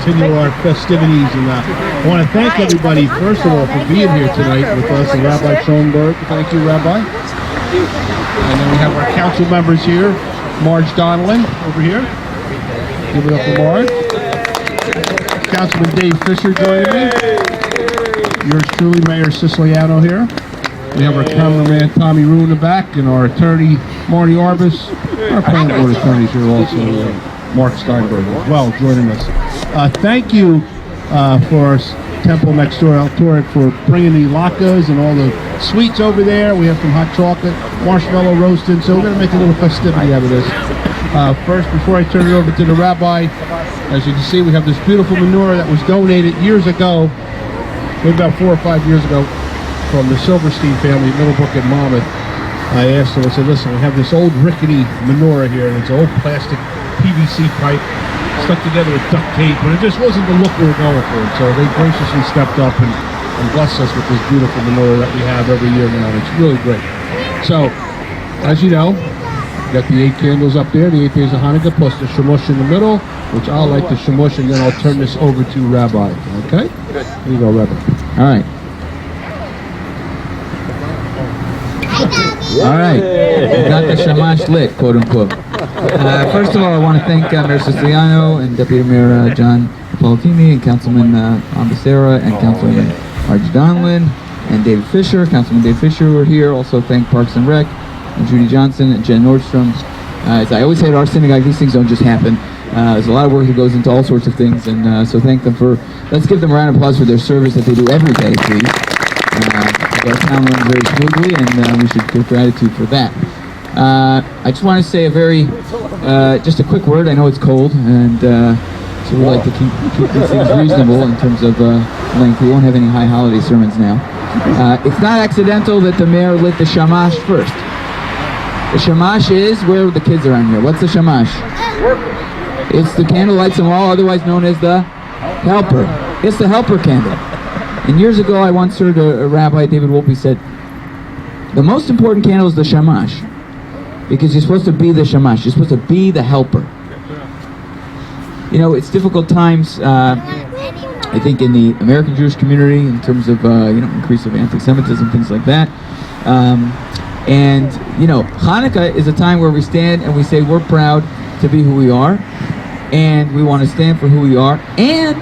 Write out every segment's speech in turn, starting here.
continue our festivities. And I want to thank everybody, first of all, for being here tonight with us, and Rabbi Schoenberg. Thank you, Rabbi. And then we have our council members here. Marge Donnellan over here. Give it up for Marge. Councilman Dave Fisher joining me. Yours truly, Mayor Siciliano here. We have our cameraman Tommy Rue in the back, and our attorney Marty Arbus. Our planning board attorneys here also, Mark Steinberg as well, joining us. Thank you for our temple next door, Altoric, for bringing the latkes and all the sweets over there. We have some hot chocolate, marshmallow roasting, so we're going to make a little festivity out of this. First, before I turn it over to the rabbi, as you can see, we have this beautiful menorah that was donated years ago, maybe about 4 or 5 years ago, from the Silverstein family, Middlebrook and Monmouth. I asked them, I said, listen, we have this old rickety menorah here, and it's an old plastic PVC pipe stuck together with duct tape, and it just wasn't the look we were going for. So they graciously stepped up and blessed us with this beautiful menorah that we have every year now, and it's really great. So, as you know, got the 8 candles up there, the 8 days of Hanukkah, plus the shemush in the middle, which I'll light the shemush, and then I'll turn this over to Rabbi. Okay? Good. Here you go, Rabbi. All right. All right, we got the shamash lit, quote unquote. First of all, I want to thank Mayor Siciliano and Deputy Mayor John Palatini and Councilman Ambasera and Councilman Marge Donlin and David Fisher. Councilman Dave Fisher who are here. Also thank Parks and Rec and Judy Johnson and Jen Nordstrom. As I always say at our synagogue, these things don't just happen. There's a lot of work that goes into all sorts of things, and so thank them for. Let's give them a round of applause for their service that they do every day, please. Our town runs very smoothly, and we should give gratitude for that. I just want to say just a quick word. I know it's cold, and so we like to keep these things reasonable in terms of length. We won't have any high holiday sermons now. It's not accidental that the mayor lit the shamash first. The shamash is where the kids around here. What's the shamash? It's the candle lights them all, otherwise known as the helper. It's the helper candle. And years ago, I once heard a rabbi, David Wolpe, said, the most important candle is the shamash, because you're supposed to be the shamash. You're supposed to be the helper. You know, it's difficult times, I think, in the American Jewish community in terms of, increase of anti-Semitism, things like that. And, Hanukkah is a time where we stand and we say we're proud to be who we are, and we want to stand for who we are, and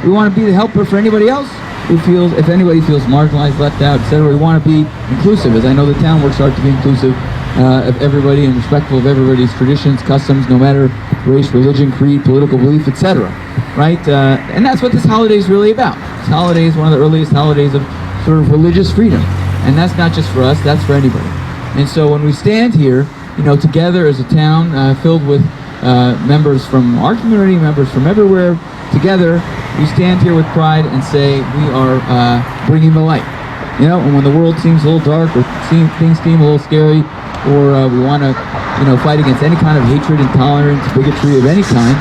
we want to be the helper for anybody else who feels, if anybody feels marginalized, left out, etc. We want to be inclusive, as I know the town works hard to be inclusive of everybody and respectful of everybody's traditions, customs, no matter race, religion, creed, political belief, etc. Right? And that's what this holiday is really about. This holiday is one of the earliest holidays of sort of religious freedom. And that's not just for us, that's for anybody. And so when we stand here, together as a town filled with members from our community, members from everywhere, together, we stand here with pride and say we are bringing the light. And when the world seems a little dark, or things seem a little scary, or we want to, fight against any kind of hatred, intolerance, bigotry of any kind,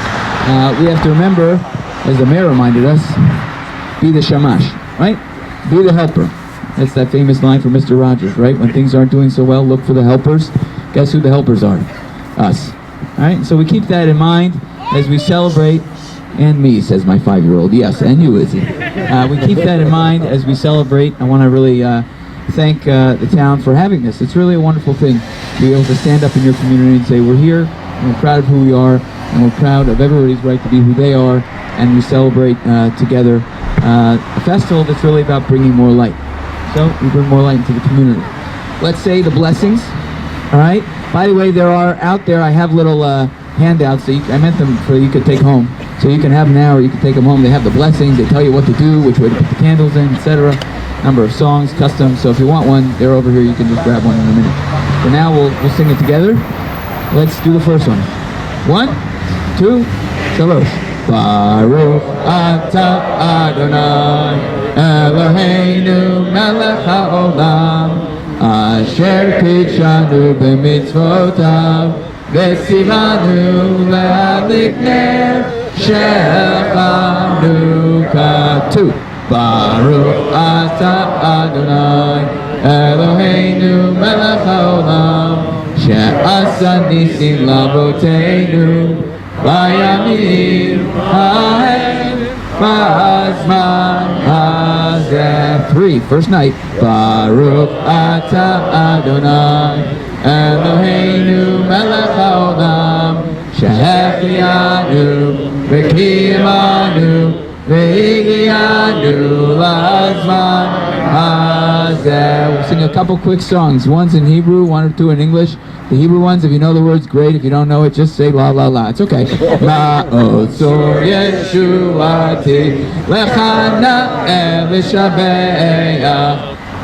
we have to remember, as the mayor reminded us, be the shamash, right? Be the helper. That's that famous line from Mr. Rogers, right? When things aren't doing so well, look for the helpers. Guess who the helpers are? Us. All right? So we keep that in mind as we celebrate. And me, says my 5-year-old. Yes, and you, Izzy. We keep that in mind as we celebrate. I want to really thank the town for having this. It's really a wonderful thing to be able to stand up in your community and say, we're here, and we're proud of who we are, and we're proud of everybody's right to be who they are, and we celebrate together a festival that's really about bringing more light. So we bring more light into the community. Let's say the blessings, all right? By the way, there are out there, I have little handouts that I meant them for you could take home. So you can have them now, or you can take them home. They have the blessings, they tell you what to do, which way to put the candles in, etc. Number of songs, customs. So if you want one, they're over here, you can just grab one in a minute. For now, we'll sing it together. Let's do the first one. 1, 2, shalosh. Baruch atah Adonai Eloheinu melech haolam asher kidshanu b'mitzvotav v'tzivanu le'adlik ner shel Chanukah. 2. Baruch atah Adonai Eloheinu melech haolam she'asa nisim l'avoteinu Bayamim ha'em B'Zman Hazeh. 3, first night. Baruch Atah Adonai Eloheinu melech haolam shehechianu v'kimanu v'higianu lazman hazeh. We'll sing a couple quick songs. One's in Hebrew, one or two in English. The Hebrew ones, if you know the words, great. If you don't know it, just say la la la. It's okay. Ma'otzor Yeshuati lechana elishabeya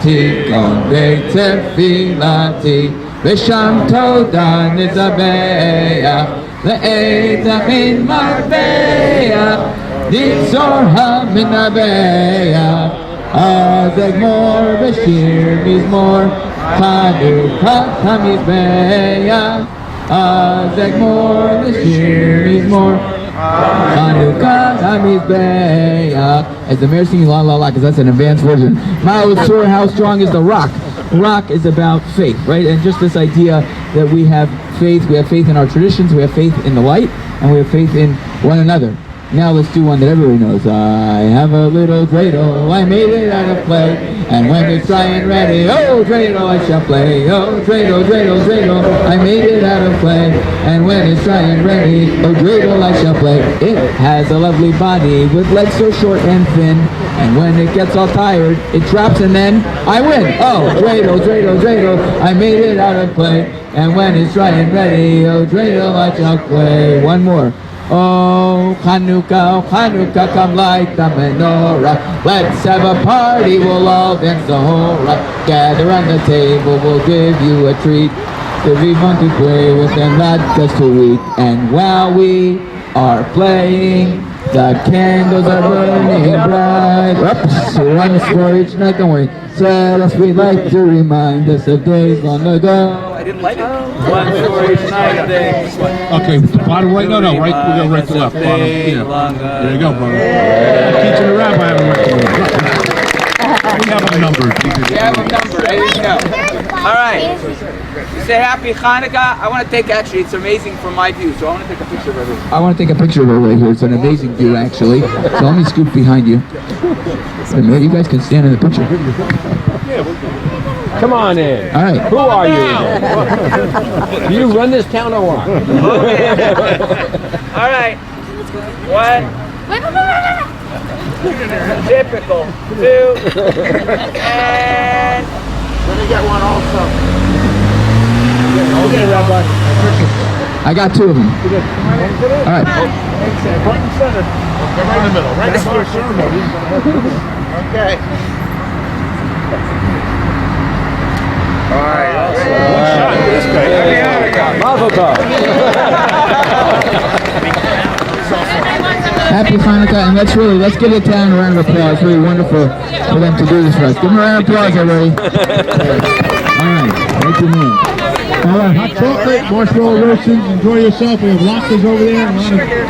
tikon beit tefilati v'sham toda nizabeya le'etach min marbeya nitzor haminabeya azegmor v'shir mizmor Chanukah hamizbeya azegmor v'shir mizmor Chanukah hamizbeya. As the mayor singing la la la, because that's an advanced version. Ma'otzor, how strong is the rock? Rock is about faith, right? And just this idea that we have faith in our traditions, we have faith in the light, and we have faith in one another. Now let's do one that everybody knows. I have a little dreidel, I made it out of clay, and when it's dry and ready, oh dreidel I shall play. Oh dreidel, dreidel, dreidel, I made it out of clay, and when it's dry and ready, oh dreidel I shall play. It has a lovely body with legs so short and thin, and when it gets all tired, it drops and then I win. Oh dreidel, dreidel, dreidel, I made it out of clay, and when it's dry and ready, oh dreidel I shall play. One more. Oh Chanukah, come light the menorah. Let's have a party, we'll all dance the hora. Gather on the table, we'll give you a treat. Everyone to play with and not just to eat. And while we are playing, the candles are burning bright. Oops, we're on the floor each night, don't worry. Let us, we'd like to remind us of days long ago. I didn't like it. One for each night of days. Okay, bottom right? No, right. We go right to left. Bottom, yeah. There you go, brother. I'm teaching the rabbi how to write the We have them numbered. We have them numbered. There you go. All right. You say Happy Hanukkah. I want to take, actually, it's amazing from my view, so I want to take a picture of everything. I want to take a picture of it right here. It's an amazing view, actually. So let me scoot behind you. You guys can stand in the picture. Come on in. All right. Who are you? Do you run this town or what? All right. One. Typical. Two. And. Let me get one also. Okay, Rabbi. I got 2 of them. All right. Front and center. Right in the middle. Right in the ceremony. Okay. All right. This guy. Mazel tov. Happy Hanukkah, and let's give the town a round of applause. Really wonderful for them to do this for us. Give them a round of applause, everybody. All right, thank you, man. All right, hot chocolate, marshmallow roastings. Enjoy yourself. We have latkes over there and a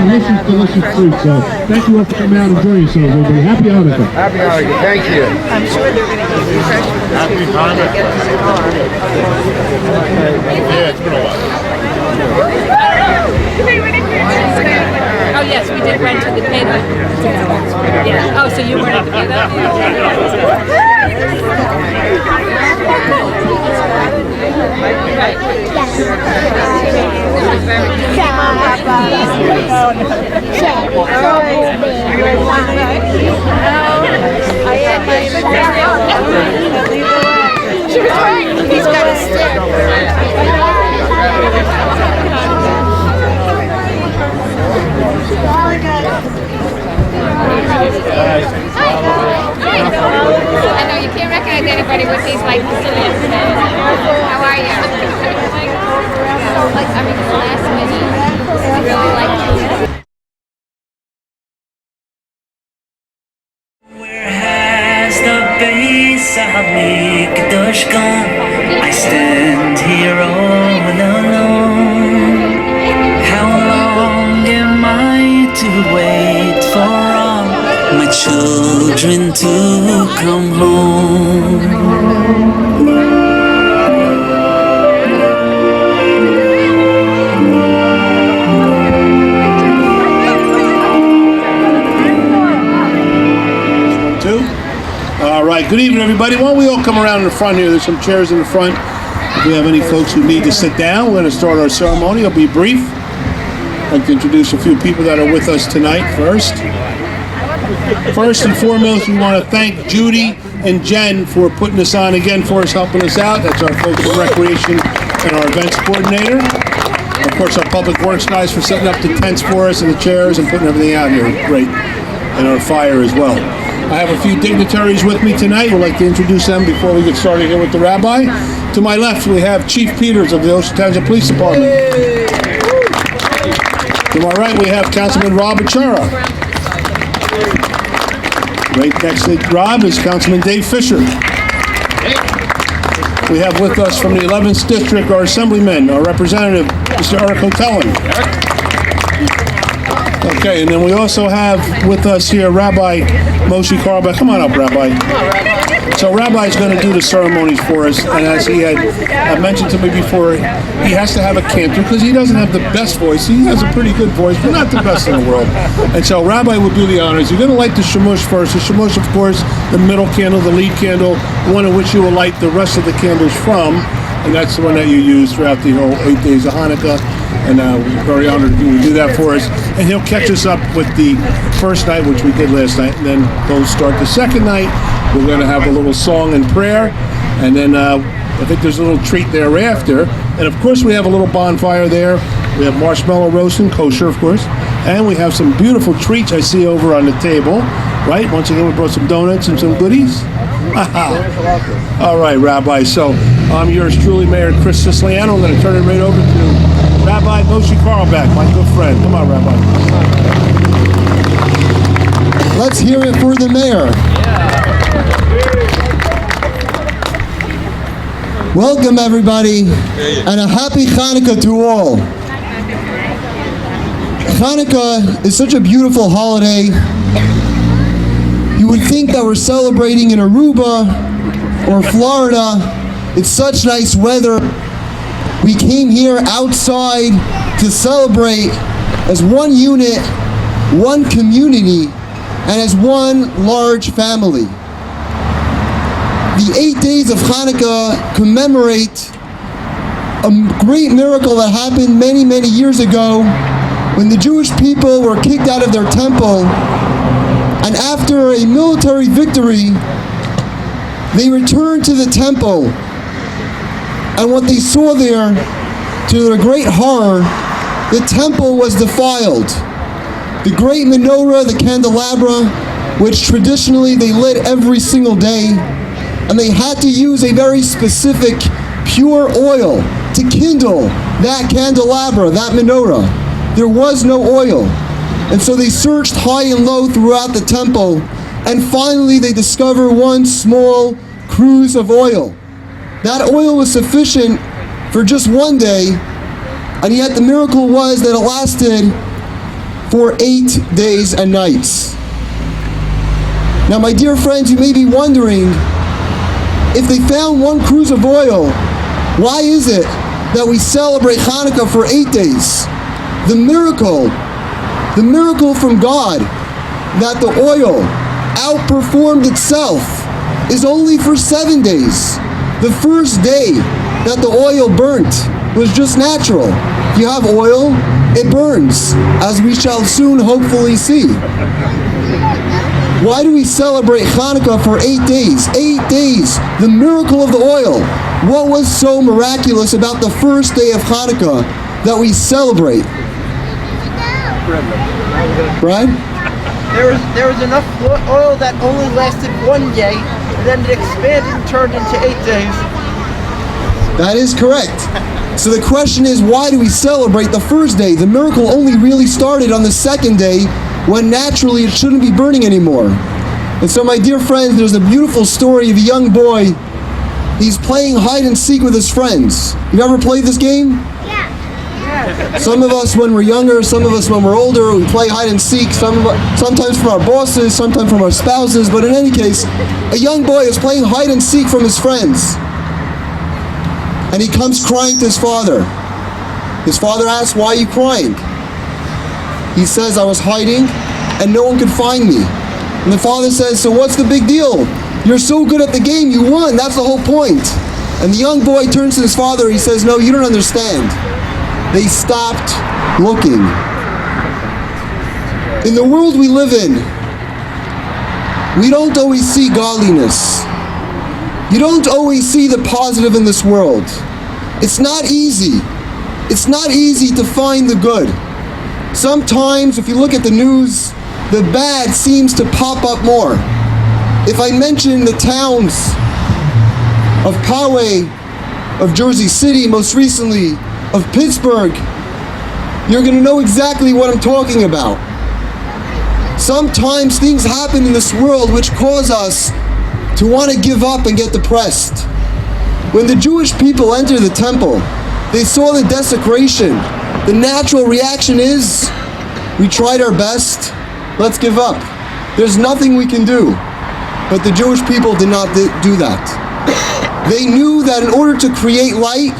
lot of delicious food. So thank you all for coming out and enjoying yourselves, everybody. Happy Hanukkah. Happy Hanukkah. Thank you. I'm sure they're going to give you refreshments. Happy Hanukkah. Yeah, it's been a while. Oh yes, we did rent to the theater. Yeah. Oh, so you weren't at the theater? She was right. He's got a stick. I know you can't recognize anybody with these like. How are you? Like, I mean, the last minute. I really like you. Where has the base of Mikdash gone? I stand here all alone. How long am I to wait for all my children to come home? All right, good evening, everybody. Why don't we all come around in the front here? There's some chairs in the front. If we have any folks who need to sit down, we're going to start our ceremony. It'll be brief. I'd like to introduce a few people that are with us tonight first. First and foremost, we want to thank Judy and Jen for putting this on again for us, helping us out. That's our folks from Recreation and our events coordinator. Of course, our public works guys for setting up the tents for us and the chairs and putting everything out here. Great. And our fire as well. I have a few dignitaries with me tonight. We'd like to introduce them before we get started here with the rabbi. To my left, we have Chief Peters of the Ocean Township Police Department. To my right, we have Councilman Rob Achara. Right next to Rob is Councilman Dave Fisher. We have with us from the 11th District our Assemblyman, our Representative, Mr. Eric Hotelin. Okay, and then we also have with us here Rabbi Moshe Carlebach. Come on up, Rabbi. So Rabbi's going to do the ceremonies for us, and as he had mentioned to me before, he has to have a cantor because he doesn't have the best voice. He has a pretty good voice, but not the best in the world. And so Rabbi will do the honors. You're going to light the shemush first. The shemush, of course, the middle candle, the lead candle, one in which you will light the rest of the candles from, and that's the one that you use throughout the whole 8 days of Hanukkah. And we're very honored to do that for us. And he'll catch us up with the first night, which we did last night, and then go start the second night. We're going to have a little song and prayer, and then I think there's a little treat thereafter. And of course, we have a little bonfire there. We have marshmallow roasting, kosher, of course, and we have some beautiful treats I see over on the table. Right? Once again, we brought some donuts and some goodies. All right, Rabbi. So I'm yours truly, Mayor Chris Siciliano. I'm going to turn it right over to Rabbi Moshe Carlebach, my good friend. Come on, Rabbi. Let's hear it for the mayor. Welcome, everybody, and a happy Hanukkah to all. Hanukkah is such a beautiful holiday. You would think that we're celebrating in Aruba or Florida. It's such nice weather. We came here outside to celebrate as one unit, one community, and as one large family. The 8 days of Hanukkah commemorate a great miracle that happened many, many years ago when the Jewish people were kicked out of their temple, and after a military victory, they returned to the temple. And what they saw there, to their great horror, the temple was defiled. The great menorah, the candelabra, which traditionally they lit every single day, and they had to use a very specific pure oil to kindle that candelabra, that menorah. There was no oil. And so they searched high and low throughout the temple, and finally they discovered one small cruse of oil. That oil was sufficient for just one day, and yet the miracle was that it lasted for 8 days and nights. Now, my dear friends, you may be wondering, if they found one cruse of oil, why is it that we celebrate Hanukkah for 8 days? The miracle from God that the oil outperformed itself is only for 7 days. The first day that the oil burnt was just natural. If you have oil, it burns, as we shall soon hopefully see. Why do we celebrate Hanukkah for 8 days? 8 days, the miracle of the oil. What was so miraculous about the first day of Hanukkah that we celebrate? Brad? There was enough oil that only lasted 1 day, and then it expanded and turned into 8 days. That is correct. So the question is, why do we celebrate the first day? The miracle only really started on the second day, when naturally it shouldn't be burning anymore. And so, my dear friends, there's a beautiful story of a young boy. He's playing hide and seek with his friends. You ever played this game? Yeah. Some of us when we're younger, some of us when we're older, we play hide and seek, sometimes from our bosses, sometimes from our spouses, but in any case, a young boy is playing hide and seek from his friends. And he comes crying to his father. His father asks, "Why are you crying?" He says, "I was hiding and no one could find me." And the father says, "So what's the big deal? You're so good at the game, you won. That's the whole point. And the young boy turns to his father, he says, no, you don't understand. They stopped looking. In the world we live in, we don't always see godliness. You don't always see the positive in this world. It's not easy. It's not easy to find the good. Sometimes, if you look at the news, the bad seems to pop up more. If I mention the towns of Poway, of Jersey City, most recently, of Pittsburgh, you're going to know exactly what I'm talking about. Sometimes things happen in this world which cause us to want to give up and get depressed. When the Jewish people entered the temple, they saw the desecration. The natural reaction is, we tried our best, let's give up. There's nothing we can do. But the Jewish people did not do that. They knew that in order to create light,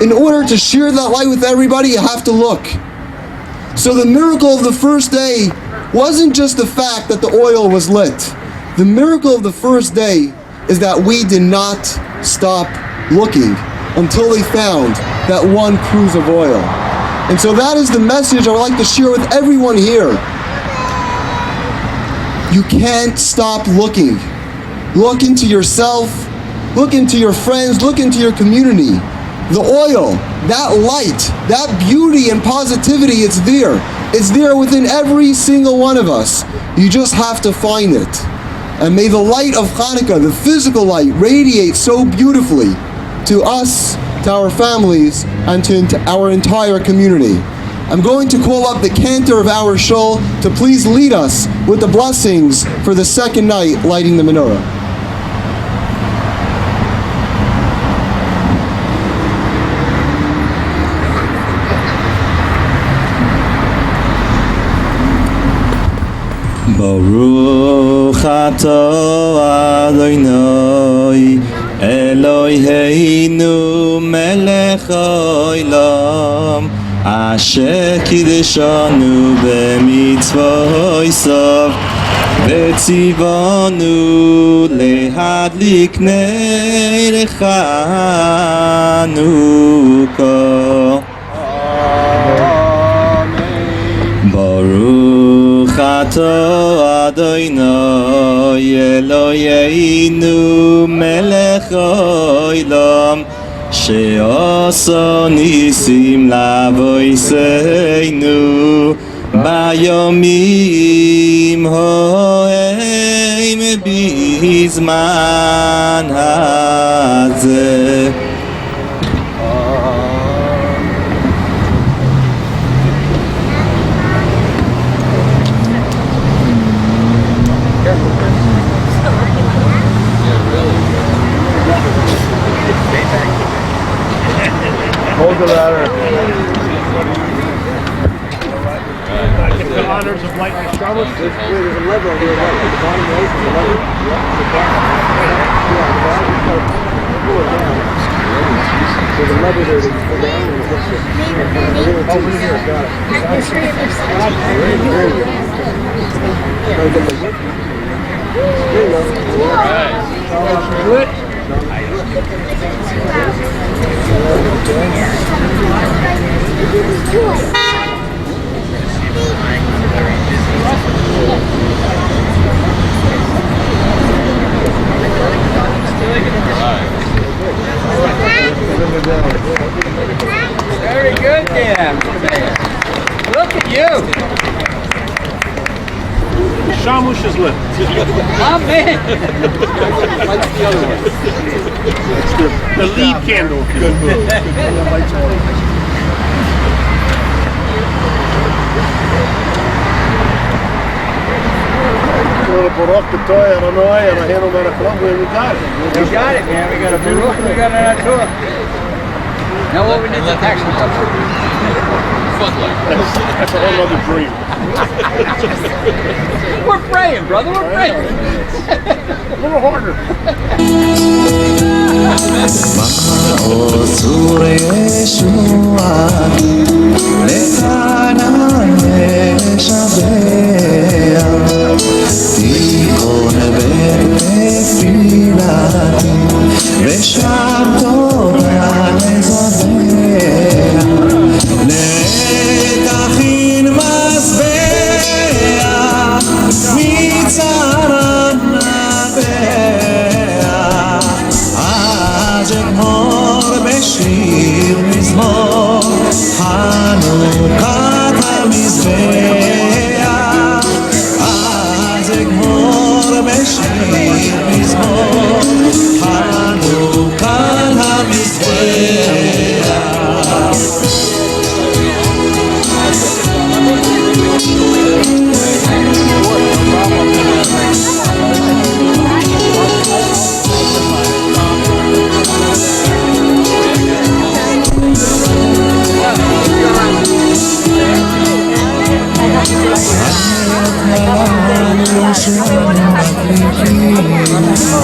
in order to share that light with everybody, you have to look. So the miracle of the first day wasn't just the fact that the oil was lit. The miracle of the first day is that we did not stop looking until they found that one cruse of oil. And so that is the message I would like to share with everyone here. You can't stop looking. Look into yourself, look into your friends, look into your community. The oil, that light, that beauty and positivity, it's there. It's there within every single one of us. You just have to find it. And may the light of Hanukkah, the physical light, radiate so beautifully to us, to our families, and to our entire community. I'm going to call up the cantor of our shul to please lead us with the blessings for the second night lighting the menorah. Baruch atah Adonai Eloheinu melech haolam Asher kiddushanu b'mitzvosav v'tzivanu lehadlik ner Chanukah. Baruch atah Adonai Eloheinu melech haolam she'asa nisim lavoseinu bayomim ho'em bizman hazeh. Hold the ladder. The honors of lighting the shovel. There's a lever here. The bottom right is the lever. There's a lever there that you pull down and it hooks it. Over here, got it. Very good, Dan. Look at you. Shamush is lit. Oh, man. What's the other one? The lead candle. Good move. Baruch Katoy, Adonai, and Ahenu Melech Haolam. We got it. We got it, man. We got a Baruch, we got an Atorah. Now what we need to actually touch it. That's a whole other dream. We're praying, brother. We're praying. A little harder. Yeshua בשם תורה נזבח לתכין מזבח מצרם נבח אז אגמור בשיר מזמור חנוכת המזבח אז אגמור בשיר מזמור חנוכת המזבח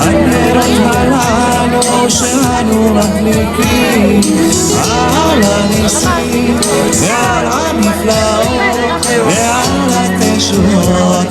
הנרות הללו שאנו מדליקים על הניסים ועל המפלאות ועל התשועות